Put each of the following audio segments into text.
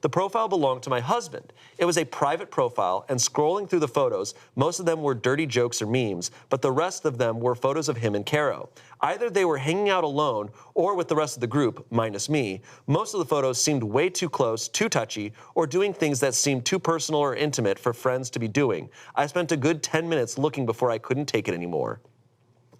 The profile belonged to my husband. It was a private profile, and scrolling through the photos, most of them were dirty jokes or memes, but the rest of them were photos of him and Caro. Either they were hanging out alone or with the rest of the group, minus me. Most of the photos seemed way too close, too touchy, or doing things that seemed too personal or intimate for friends to be doing. I spent a good 10 minutes looking before I couldn't take it anymore.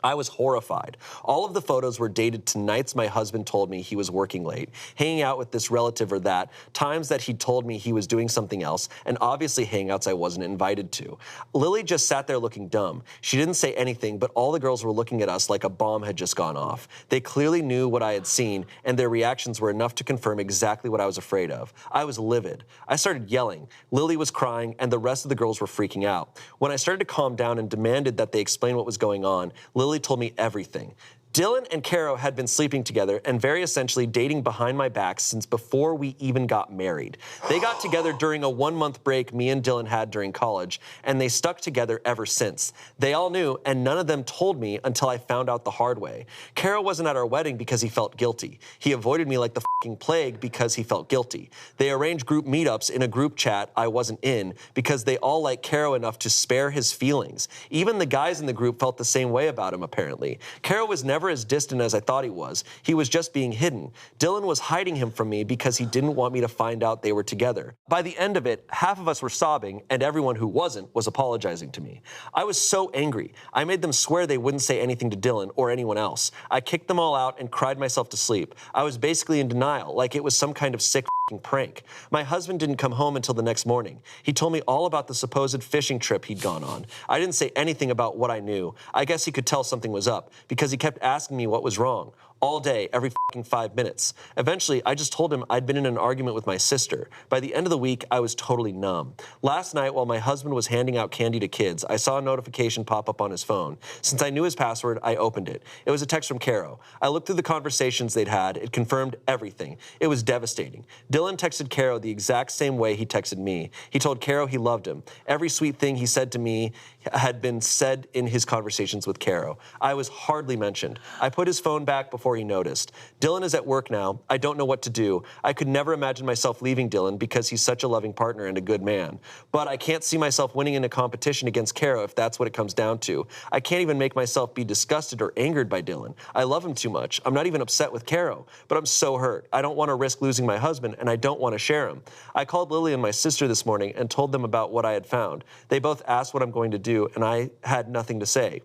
I was horrified. All of the photos were dated to nights my husband told me he was working late, hanging out with this relative or that, times that he told me he was doing something else, and obviously hangouts I wasn't invited to. Lily just sat there looking dumb. She didn't say anything, but all the girls were looking at us like a bomb had just gone off. They clearly knew what I had seen, and their reactions were enough to confirm exactly what I was afraid of. I was livid. I started yelling. Lily was crying, and the rest of the girls were freaking out. When I started to calm down and demanded that they explain what was going on, Lily told me everything. Dylan and Caro had been sleeping together and very essentially dating behind my back since before we even got married. They got together during a 1-month break me and Dylan had during college, and they stuck together ever since. They all knew, and none of them told me until I found out the hard way. Caro wasn't at our wedding because he felt guilty. He avoided me like the fucking plague because he felt guilty. They arranged group meetups in a group chat I wasn't in because they all liked Caro enough to spare his feelings. Even the guys in the group felt the same way about him, apparently. Caro was never as distant as I thought he was. He was just being hidden. Dylan was hiding him from me because he didn't want me to find out they were together. By the end of it, half of us were sobbing, and everyone who wasn't was apologizing to me. I was so angry. I made them swear they wouldn't say anything to Dylan or anyone else. I kicked them all out and cried myself to sleep. I was basically in denial, like it was some kind of sick prank. My husband didn't come home until the next morning. He told me all about the supposed fishing trip he'd gone on. I didn't say anything about what I knew. I guess he could tell something was up because he kept asking me what was wrong. All day, every 5 minutes. Eventually, I just told him I'd been in an argument with my sister. By the end of the week, I was totally numb. Last night, while my husband was handing out candy to kids, I saw a notification pop up on his phone. Since I knew his password, I opened it. It was a text from Caro. I looked through the conversations they'd had. It confirmed everything. It was devastating. Dylan texted Caro the exact same way he texted me. He told Caro he loved him. Every sweet thing he said to me had been said in his conversations with Caro. I was hardly mentioned. I put his phone back before he noticed. Dylan is at work now. I don't know what to do. I could never imagine myself leaving Dylan because he's such a loving partner and a good man. But I can't see myself winning in a competition against Caro if that's what it comes down to. I can't even make myself be disgusted or angered by Dylan. I love him too much. I'm not even upset with Caro, but I'm so hurt. I don't want to risk losing my husband, and I don't want to share him. I called Lily and my sister this morning and told them about what I had found. They both asked what I'm going to do, and I had nothing to say.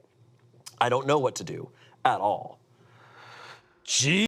I don't know what to do at all. Gee.